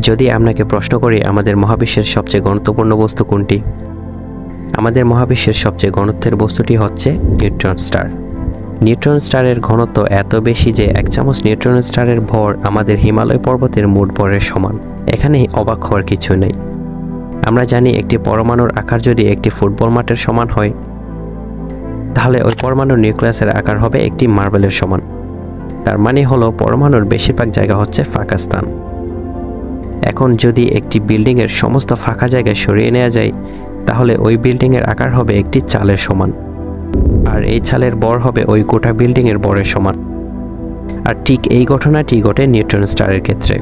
যদি আপনাকে প্রশ্ন করি আমাদের মহাবিশ্বের সবচেয়ে গুরুত্বপূর্ণ বস্তু কোনটি, আমাদের মহাবিশ্বের সবচেয়ে ঘনত্বের বস্তুটি হচ্ছে নিউট্রন স্টার। নিউট্রন স্টারের ঘনত্ব এত বেশি যে 1 চামচ নিউট্রন স্টারের ভর আমাদের হিমালয় পর্বতের মোট ভরের সমান। এখানে অবাক হওয়ার কিছু নেই। আমরা জানি একটি পরমাণুর আকার যদি একটি ফুটবল মাঠের সমান হয়, তাহলে ওই পরমাণুর নিউক্লিয়াসের আকার হবে একটি মার্বেলের সমান। তার মানে হলো পরমাণুর বেশিরভাগ জায়গা হচ্ছে ফাঁকা স্থান। এখন যদি একটি বিল্ডিংয়ের সমস্ত ফাঁকা জায়গায় সরিয়ে নেওয়া যায়, তাহলে ওই বিল্ডিংয়ের আকার হবে একটি চালের সমান, আর এই চালের ভর হবে ওই গোটা বিল্ডিংয়ের ভরের সমান। আর ঠিক এই ঘটনাটি ঘটে নিউট্রন স্টারের ক্ষেত্রে,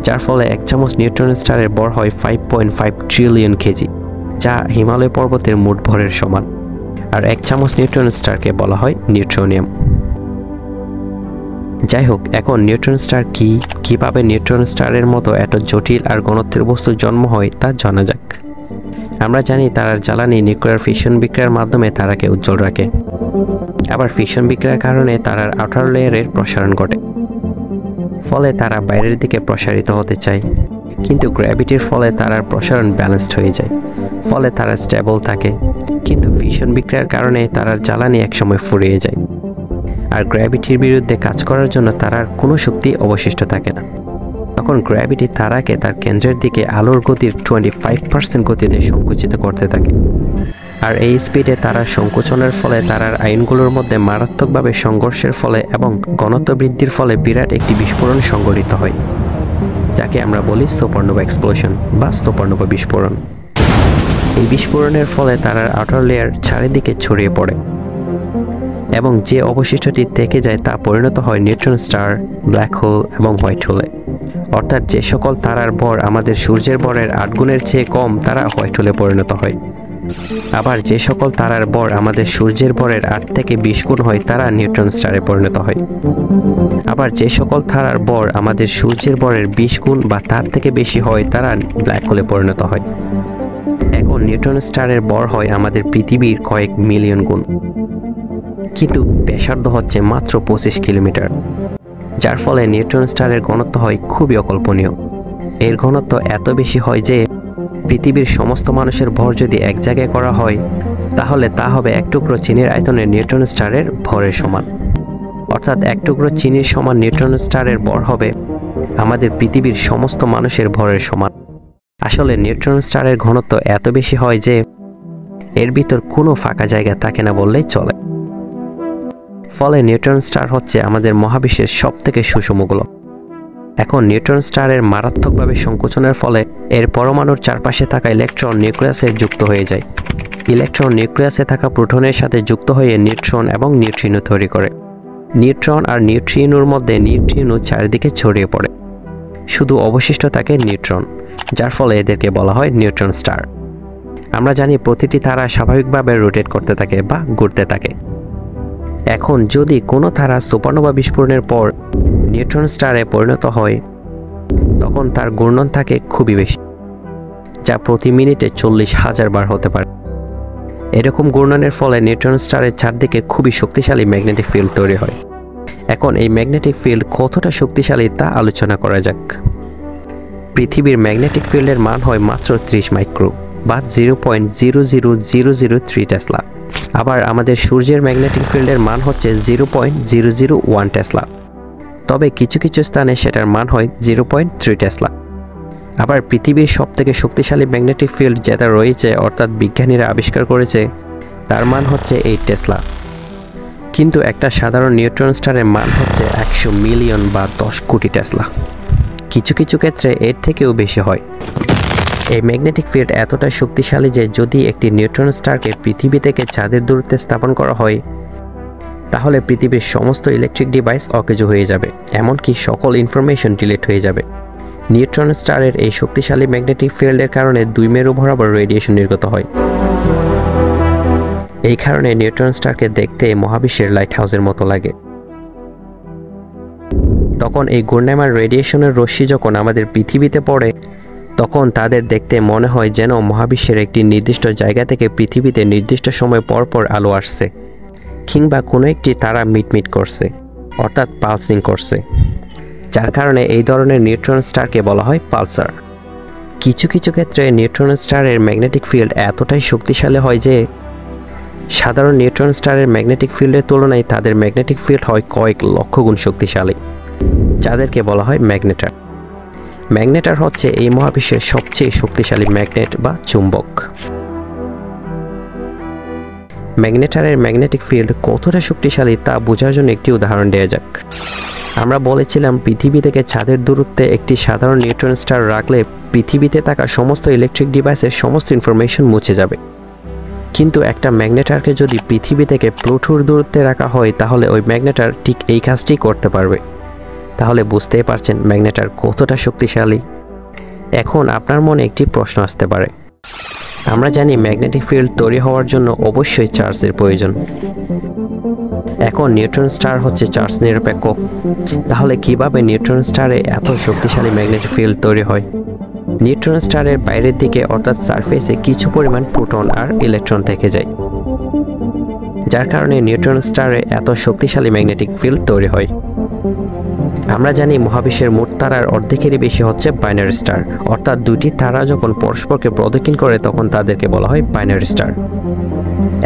যার ফলে 1 চামচ নিউট্রন স্টারের ভর হয় 5.5 ট্রিলিয়ন কেজি, যা হিমালয় পর্বতের মোট ভরের সমান। আর 1 চামচ নিউট্রন স্টারকে বলা হয় নিউট্রোনিয়াম। যাই হোক, এখন নিউট্রন স্টার কি, কিভাবে নিউট্রন স্টারের মতো এত জটিল আর ঘনত্বের বস্তুর জন্ম হয় তা জানা যাক। আমরা জানি তারার জ্বালানি নিউক্লিয়ার ফিশন বিক্রিয়ার মাধ্যমে তারাকে উজ্জ্বল রাখে। আবার ফিশন বিক্রিয়ার কারণে তারার আউটার লেয়ারের প্রসারণ ঘটে, ফলে তারা বাইরের দিকে প্রসারিত হতে চায়। কিন্তু গ্র্যাভিটির ফলে তারার প্রসারণ ব্যালেন্সড হয়ে যায়, ফলে তারা স্টেবল থাকে। কিন্তু ফিশন বিক্রিয়ার কারণে তারার জ্বালানি একসময় ফুরিয়ে যায়, আর গ্র্যাভিটির বিরুদ্ধে কাজ করার জন্য তারার কোনো শক্তি অবশিষ্ট থাকে না। তখন গ্র্যাভিটি তারাকে তার কেন্দ্রের দিকে আলোর গতির 25% গতিতে সংকুচিত করতে থাকে। আর এই স্পিডে তারার সংকোচনের ফলে তারার আয়নগুলোর মধ্যে মারাত্মকভাবে সংঘর্ষের ফলে এবং ঘনত্ব বৃদ্ধির ফলে বিরাট একটি বিস্ফোরণ সংঘটিত হয়, যাকে আমরা বলি সুপারনোভা এক্সপ্লোশন বা সুপারনোভা বিস্ফোরণ। এই বিস্ফোরণের ফলে তারার আউটার লেয়ার চারিদিকে ছড়িয়ে পড়ে, এবং যে অবশিষ্টটি থেকে যায় তা পরিণত হয় নিউট্রন স্টার, ব্ল্যাক হোল এবং হোয়াইট হোলে। অর্থাৎ যে সকল তারার ভর আমাদের সূর্যের ভরের 8 গুণের চেয়ে কম, তারা হোয়াইট হোলে পরিণত হয়। আবার যে সকল তারার ভর আমাদের সূর্যের ভরের 8 থেকে 20 গুণ হয়, তারা নিউট্রন স্টারে পরিণত হয়। আবার যে সকল তারার ভর আমাদের সূর্যের ভরের 20 গুণ বা তার থেকে বেশি হয়, তারা ব্ল্যাক হোলে পরিণত হয়। এখন নিউট্রন স্টারের ভর হয় আমাদের পৃথিবীর কয়েক মিলিয়ন গুণ, কিন্তু ব্যাসার্ধ হচ্ছে মাত্র 25 কিলোমিটার, যার ফলে নিউট্রন স্টারের ঘনত্ব হয় খুবই অকল্পনীয়। এর ঘনত্ব এত বেশি হয় যে পৃথিবীর সমস্ত মানুষের ভর যদি এক জায়গায় করা হয়, তাহলে তা হবে 1 টুকরো চিনির আয়তনের নিউট্রন স্টারের ভরের সমান। অর্থাৎ 1 টুকরো চিনির সমান নিউট্রন স্টারের ভর হবে আমাদের পৃথিবীর সমস্ত মানুষের ভরের সমান। আসলে নিউট্রন স্টারের ঘনত্ব এত বেশি হয় যে এর ভিতর কোনো ফাঁকা জায়গা থাকে না বললেই চলে। ফলে নিউট্রন স্টার হচ্ছে আমাদের মহাবিশ্বের সবথেকে সুষম গোলক। এখন নিউট্রন স্টারের মারাত্মকভাবে সংকোচনের ফলে এর পরমাণুর চারপাশে থাকা ইলেকট্রন নিউক্লিয়াসে যুক্ত হয়ে যায়। ইলেকট্রন নিউক্লিয়াসে থাকা প্রোটনের সাথে যুক্ত হয়ে নিউট্রন এবং নিউট্রিনো তৈরি করে। নিউট্রন আর নিউট্রিনোর মধ্যে নিউট্রিনো চারিদিকে ছড়িয়ে পড়ে, শুধু অবশিষ্ট থাকে নিউট্রন, যার ফলে এদেরকে বলা হয় নিউট্রন স্টার। আমরা জানি প্রতিটি তারা স্বাভাবিকভাবে রোটেট করতে থাকে বা ঘুরতে থাকে। এখন যদি কোনো তারা সুপারনোভা বিস্ফোরণের পর নিউট্রন স্টারে পরিণত হয়, তখন তার ঘূর্ণন থাকে খুবই বেশি, যা প্রতি মিনিটে 40,000 বার হতে পারে। এরকম ঘূর্ণনের ফলে নিউট্রন স্টারের চারদিকে খুবই শক্তিশালী ম্যাগনেটিক ফিল্ড তৈরি হয়। এখন এই ম্যাগনেটিক ফিল্ড কতটা শক্তিশালী তা আলোচনা করা যাক। পৃথিবীর ম্যাগনেটিক ফিল্ডের মান হয় মাত্র 30 মাইক্রো বা 0.00003 টেসলা। আবার আমাদের সূর্যের ম্যাগনেটিক ফিল্ডের মান হচ্ছে 0.001 টেসলা, তবে কিছু কিছু স্থানে সেটার মান হয় 0.3 টেসলা। আবার পৃথিবীর সবথেকে শক্তিশালী ম্যাগনেটিক ফিল্ড যেটা রয়েছে, অর্থাৎ বিজ্ঞানীরা আবিষ্কার করেছে, তার মান হচ্ছে 8 টেসলা। কিন্তু একটা সাধারণ নিউট্রন স্টারের মান হচ্ছে 100 মিলিয়ন বা 10 কোটি টেসলা। কিছু কিছু ক্ষেত্রে এর থেকেও বেশি হয়। এই ম্যাগনেটিক ফিল্ড এতটাই শক্তিশালী যে যদি একটি নিউট্রন স্টারকে পৃথিবী থেকে চাঁদের দূরত্বে স্থাপন করা হয়, তাহলে পৃথিবীর সমস্ত ইলেকট্রিক ডিভাইস অকেজো হয়ে যাবে, এমনকি সকল ইনফরমেশন ডিলিট হয়ে যাবে। নিউট্রন স্টারের এই শক্তিশালী ম্যাগনেটিক ফিল্ডের কারণে 2 মেরু বরাবর রেডিয়েশন নির্গত হয়। এই কারণে নিউট্রন স্টারকে দেখতে মহাবিশ্বের লাইট হাউসের মতো লাগে। তখন এই ঘূর্ণায়মান রেডিয়েশনের রশ্মি যখন আমাদের পৃথিবীতে পড়ে, তখন তাদের দেখতে মনে হয় যেন মহাবিশ্বের একটি নির্দিষ্ট জায়গা থেকে পৃথিবীতে নির্দিষ্ট সময় পর পর আলো আসছে, কিংবা কোনো একটি তারা মিটমিট করছে, অর্থাৎ পালসিং করছে। যার কারণে এই ধরনের নিউট্রন স্টারকে বলা হয় পালসার। কিছু কিছু ক্ষেত্রে নিউট্রন স্টারের ম্যাগনেটিক ফিল্ড এতটাই শক্তিশালী হয় যে সাধারণ নিউট্রন স্টারের ম্যাগনেটিক ফিল্ডের তুলনায় তাদের ম্যাগনেটিক ফিল্ড হয় কয়েক লক্ষ গুণ শক্তিশালী, যাদেরকে বলা হয় ম্যাগনেটার। ম্যাগনেটার হচ্ছে এই মহাবিশ্বের সবচেয়ে শক্তিশালী ম্যাগনেট বা চুম্বক। ম্যাগনেটারের ম্যাগনেটিক ফিল্ড কতটা শক্তিশালী তা বোঝার জন্য একটি উদাহরণ দেওয়া যাক। আমরা বলেছিলাম পৃথিবী থেকে চাঁদের দূরত্বে একটি সাধারণ নিউট্রন স্টার রাখলে পৃথিবীতে থাকা সমস্ত ইলেকট্রিক ডিভাইসের সমস্ত ইনফরমেশন মুছে যাবে। কিন্তু একটা ম্যাগনেটারকে যদি পৃথিবী থেকে প্লুটোর দূরত্বে রাখা হয় তাহলে ওই ম্যাগনেটার ঠিক এই কাজটি করতে পারবে। তাহলে বুঝতেই পারছেন ম্যাগনেটার কতটা শক্তিশালী। এখন আপনার মনে একটি প্রশ্ন আসতে পারে, আমরা জানি ম্যাগনেটিক ফিল্ড তৈরি হওয়ার জন্য অবশ্যই চার্জের প্রয়োজন। এখন নিউট্রন স্টার হচ্ছে চার্জ নিরপেক্ষ, তাহলে কিভাবে নিউট্রন স্টারে এত শক্তিশালী ম্যাগনেটিক ফিল্ড তৈরি হয়? নিউট্রন স্টারের বাইরের দিকে অর্থাৎ সারফেসে কিছু পরিমাণ প্রোটন আর ইলেকট্রন থেকে যায়, যার কারণে নিউট্রন স্টারে এত শক্তিশালী ম্যাগনেটিক ফিল্ড তৈরি হয়। আমরা জানি মহাবিশ্বের মোট তারার অর্ধেকেরই বেশি হচ্ছে বাইনারি স্টার, অর্থাৎ দুটি তারা যখন পরস্পরকে প্রদক্ষিণ করে তখন তাদেরকে বলা হয় বাইনারি স্টার।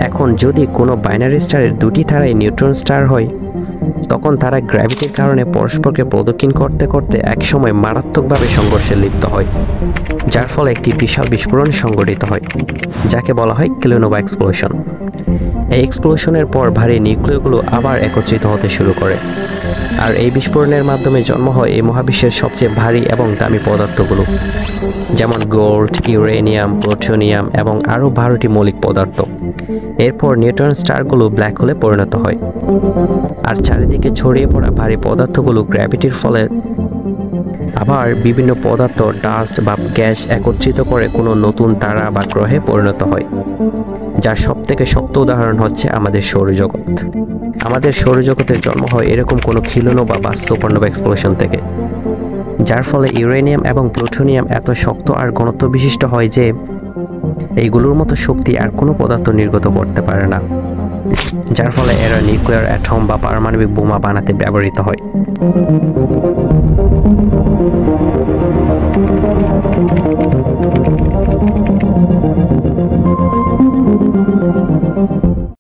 এখন যদি কোনো বাইনারি স্টারের দুটি তারাই নিউট্রন স্টার হয় তখন তারা গ্র্যাভিটির কারণে পরস্পরকে প্রদক্ষিণ করতে করতে একসময় মারাত্মকভাবে সংঘর্ষে লিপ্ত হয়, যার ফলে একটি বিশাল বিস্ফোরণ সংঘটিত হয়, যাকে বলা হয় কিলোনোভা এক্সপ্লোশন। এই এক্সপ্লোশনের পর ভারী নিউক্লিয়গুলো আবার একত্রিত হতে শুরু করে, আর এই বিস্ফোরণের মাধ্যমে জন্ম হয় এই মহাবিশ্বের সবচেয়ে ভারী এবং দামি পদার্থগুলো, যেমন গোল্ড, ইউরেনিয়াম, প্লুটোনিয়াম এবং আরও 12টি মৌলিক পদার্থ। এরপর নিউট্রন স্টারগুলো ব্ল্যাক হোলে পরিণত হয়, আর চারিদিকে ছড়িয়ে পড়া ভারী পদার্থগুলো গ্র্যাভিটির ফলে আবার বিভিন্ন পদার্থ, ডাস্ট বা গ্যাস একত্রিত করে কোনো নতুন তারা বা গ্রহে পরিণত হয়, যার সবথেকে শক্ত উদাহরণ হচ্ছে আমাদের সৌরজগৎ। আমাদের সৌরজগতের জন্ম হয় এরকম কোনো কিলোনোভা বা সুপারনোভা এক্সপ্লোশন থেকে, যার ফলে ইউরেনিয়াম এবং প্লুটোনিয়াম এত শক্ত আর ঘনত্ব বিশিষ্ট হয় যে এইগুলোর মতো শক্তি আর কোনো পদার্থ নির্গত করতে পারে না, যার ফলে এরা নিউক্লিয়ার অ্যাটম বা পারমাণবিক বোমা বানাতে ব্যবহৃত হয়।